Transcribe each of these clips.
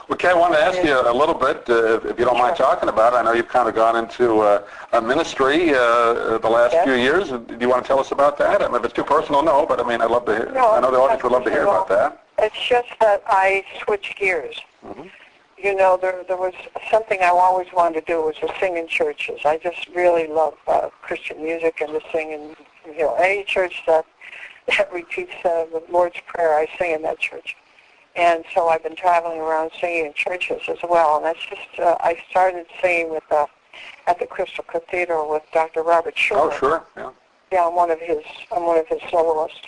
Well, Kay, I wanted to ask you a little bit, if you don't mind talking about it. I know you've kind of gone into a ministry the last few years. Do you want to tell us about that? I mean, if it's too personal, no, but I mean, I'd love to hear. No, I know the audience would love to hear about that. It's just that I switched gears. Mm-hmm. You know, there was something I always wanted to do was to sing in churches. I just really love Christian music and to sing in, you know, any church that repeats the Lord's Prayer, I sing in that church. And so I've been traveling around singing in churches as well. And that's just, I started singing with at the Crystal Cathedral with Dr. Robert Schuller. Oh, sure, yeah. Yeah, I'm one of his soloists.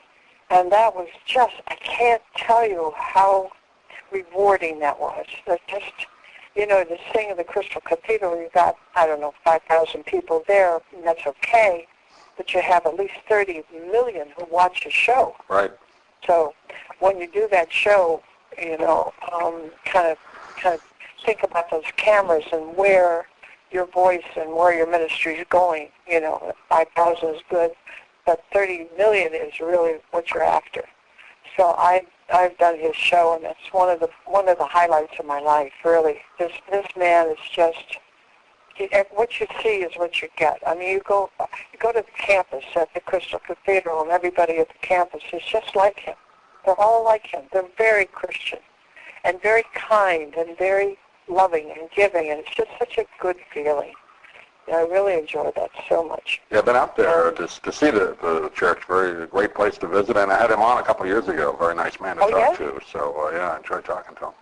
And that was just, I can't tell you how rewarding that was. That just, you know, to sing in the Crystal Cathedral, you got, I don't know, 5,000 people there, and that's okay, but you have at least 30 million who watch the show. Right. So when you do that show, you know, kind of think about those cameras and where your voice and where your ministry is going. You know, 5,000 is good, but 30 million is really what you're after. So I've done his show, and that's one of the highlights of my life. Really, this man is just, what you see is what you get. I mean, you go to the campus at the Crystal Cathedral, and everybody at the campus is just like him. They're all like him. They're very Christian and very kind and very loving and giving, and it's just such a good feeling. I really enjoy that so much. Yeah, I've been out there to see the church. Very great place to visit, and I had him on a couple of years ago. Very nice man to talk to. So, yeah, I enjoyed talking to him.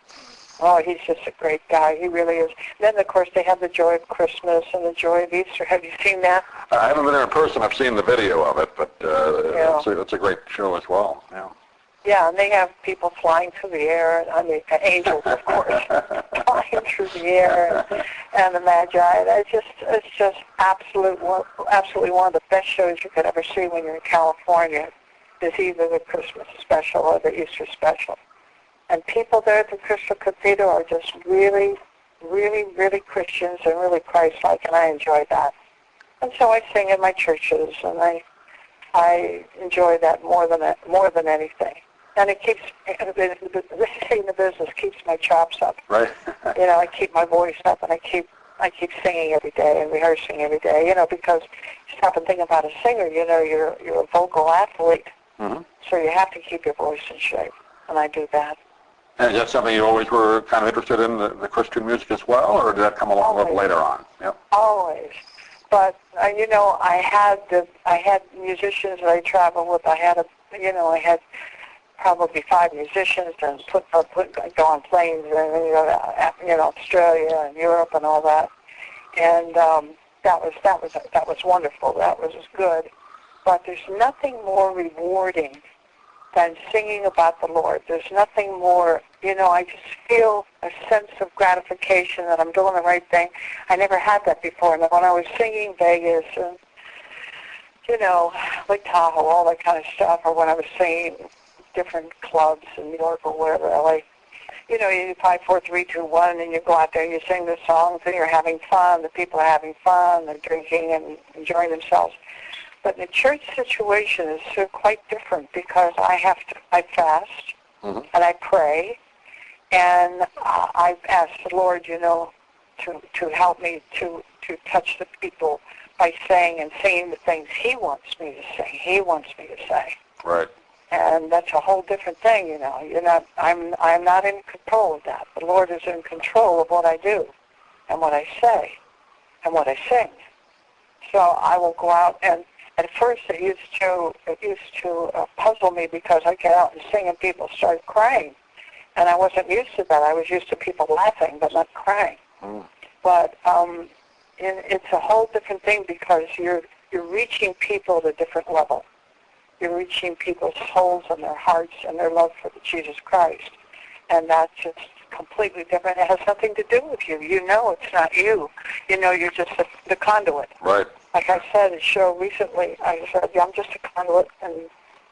Oh, he's just a great guy. He really is. Then, of course, they have the joy of Christmas and the joy of Easter. Have you seen that? I haven't been there in person. I've seen the video of it, but it's a great show as well. Yeah. Yeah, and they have people flying through the air. I mean, angels, of course, flying through the air, and the Magi. It's just absolutely one of the best shows you could ever see when you're in California. Is either the Christmas special or the Easter special. And people there at the Crystal Cathedral are just really, really, really Christians and really Christ-like, and I enjoy that. And so I sing in my churches, and I enjoy that more than anything. And it keeps, staying in the business keeps my chops up. Right. You know, I keep my voice up, and I keep singing every day and rehearsing every day. You know, because you stop and think about a singer. You know, you're a vocal athlete, so you have to keep your voice in shape, and I do that. And is that something you always were kind of interested in, the Christian music as well, or did that come along a little later on? Yep. Always. But you know, I had musicians that I traveled with. I had probably 5 musicians, and go on planes and you know, Australia and Europe and all that. And that was wonderful. That was good. But there's nothing more rewarding than singing about the Lord. There's nothing more, you know, I just feel a sense of gratification that I'm doing the right thing. I never had that before. And when I was singing Vegas and, you know, Lake Tahoe, all that kind of stuff, or when I was singing different clubs in New York or wherever, LA, you know, you 5, 4, 3, 2, 1, and you go out there and you sing the songs and you're having fun. The people are having fun. They're drinking and enjoying themselves. But the church situation is quite different because I fast and I pray, and I've asked the Lord, you know, to help me to touch the people by saying and singing the things He wants me to sing. He wants me to say. Right. And that's a whole different thing, you know. I'm not in control of that. The Lord is in control of what I do and what I say and what I sing. So I will go out, and at first it used to puzzle me because I get out and sing and people start crying, and I wasn't used to that. I was used to people laughing but not crying. But it's a whole different thing because you're reaching people at a different level. You're reaching people's souls and their hearts and their love for Jesus Christ, and that's just completely different. It has nothing to do with you. You know it's not you. You know you're just the conduit. Right. Like I said in a show recently, I said, yeah, I'm just a conduit, and,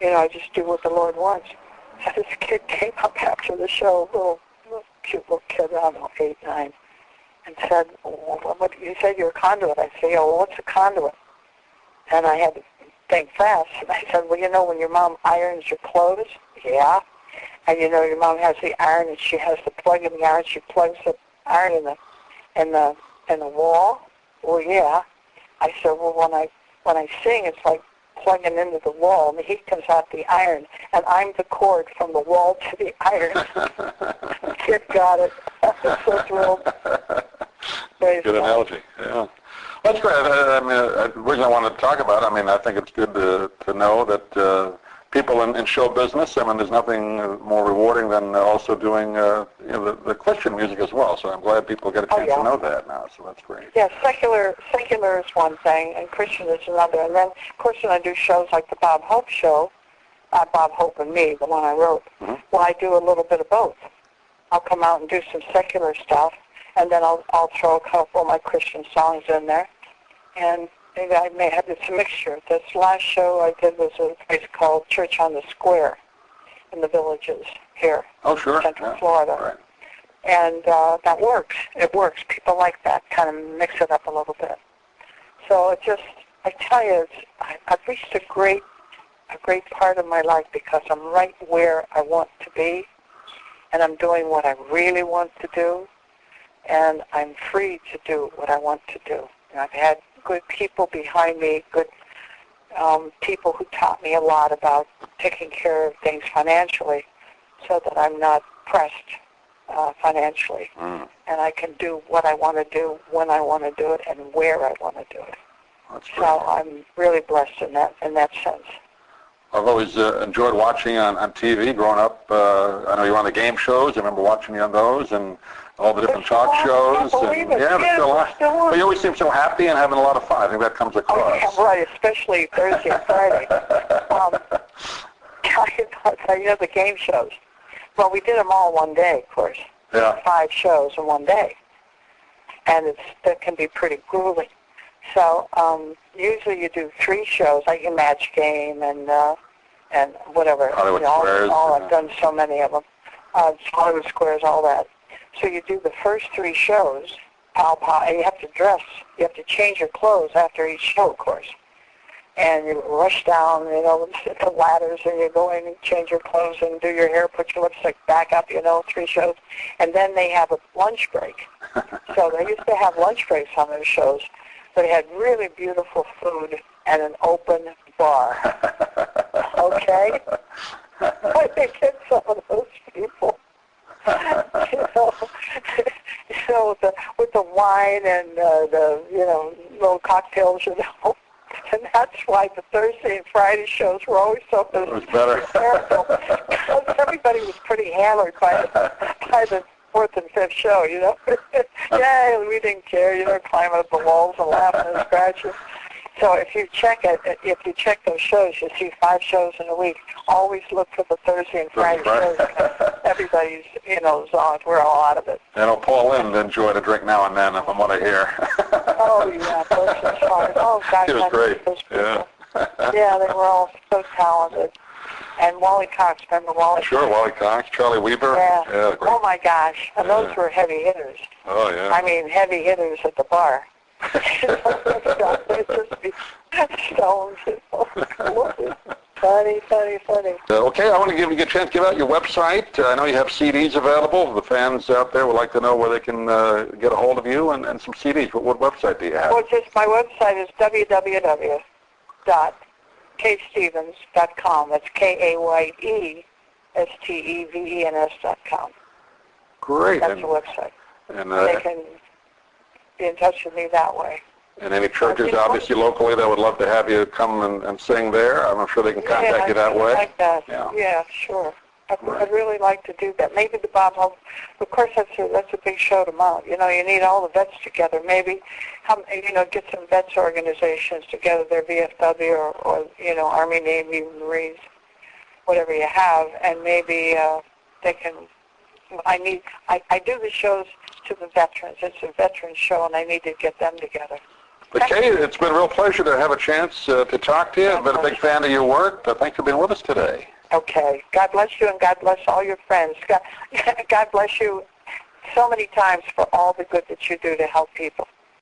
you know, I just do what the Lord wants. And this kid came up after the show, little cute little kid, I don't know, 8, 9, and said, well, you said you're a conduit. I said, yeah, well, what's a conduit? And I had to think fast. And I said, well, you know, when your mom irons your clothes, yeah. And you know, your mom has the iron, and she has the plug in the iron. She plugs the iron in the wall. Well, yeah. I said, well, when I sing, it's like plugging into the wall, and the heat comes out the iron, and I'm the cord from the wall to the iron. Kid got it. I was so thrilled. Good analogy. Yeah. That's great. I mean, the reason I wanted to talk about it, I mean, I think it's good to know that people in show business, I mean, there's nothing more rewarding than also doing the Christian music as well. So I'm glad people get a chance to know that now. So that's great. Yeah, secular is one thing, and Christian is another. And then, of course, when I do shows like the Bob Hope show, Bob Hope and Me, the one I wrote, well, I do a little bit of both. I'll come out and do some secular stuff, and then I'll throw a couple of my Christian songs in there, and maybe I may have it's a mixture. This last show I did was a place called Church on the Square in the Villages here in Central Florida. Right. And that works. It works. People like that, kind of mix it up a little bit. So it just, I tell you, I've reached a great part of my life because I'm right where I want to be, and I'm doing what I really want to do, and I'm free to do what I want to do. And I've had good people behind me, good people who taught me a lot about taking care of things financially so that I'm not pressed financially. And I can do what I want to do, when I want to do it, and where I want to do it. So I'm really blessed in that sense. I've always enjoyed watching on TV growing up. I know you were on the game shows. I remember watching you on those and all the different talk shows. And, yeah, they're still on. But you always seem so happy and having a lot of fun. I think that comes across. Oh, yeah, right, especially Thursday and Friday. You know, the game shows. Well, we did them all one day, of course. Yeah. 5 shows in one day. And that can be pretty grueling. So usually you do 3 shows, like your Match Game and whatever. Hollywood Squares. I've done so many of them. Hollywood Squares, all that. So you do the first 3 shows, and you have to dress. You have to change your clothes after each show, of course. And you rush down, you know, the ladders, and you go in and change your clothes and do your hair, put your lipstick back up, you know, 3 shows. And then they have a lunch break. So they used to have lunch breaks on those shows. They had really beautiful food and an open bar. Okay? I think it's some of those people. You know, with the wine and the little cocktails, you know. And that's why the Thursday and Friday shows were always so better. Because everybody was pretty hammered by the 4th and 5th show, you know. Yeah, we didn't care, you know, climbing up the walls and laughing and scratching. So if you check those shows, you see 5 shows in a week. Always look for the Thursday and Friday shows. Everybody's, you know, zoned. We're all out of it. You know, Paul Lynde enjoyed a drink now and then, from what I hear. Oh, yeah, Thursday and Friday. Oh, gosh, he was great. Yeah. Yeah, they were all so talented. And Wally Cox, remember Wally? Sure, Wally Cox, Charlie Weaver. Yeah. Oh, my gosh. And those were heavy hitters. Oh, yeah. I mean, heavy hitters at the bar. They'd just be stones. Funny. Okay, I want to give you a chance to give out your website. I know you have CDs available. The fans out there would like to know where they can get a hold of you and some CDs. What website do you have? Well, just my website is www.kayestevens.com. That's KAYESTEVENS.com. Great. That's the website. And they can be in touch with me that way. And any churches, obviously, locally that would love to have you come and sing there, I'm sure they can contact you that way. Like that. Yeah, sure. I'd really like to do that. Maybe the Bob Hope, of course, that's a big show to mount. You know, you need all the vets together. Maybe, get some vets organizations together, their VFW or Army, Navy, Marines, whatever you have, and maybe they can. I do the shows to the veterans. It's a veteran show, and I need to get them together. But Kaye, it's been a real pleasure to have a chance to talk to you. I've been a big fan of your work. Thanks for being with us today. Okay. God bless you, and God bless all your friends. God bless you so many times for all the good that you do to help people.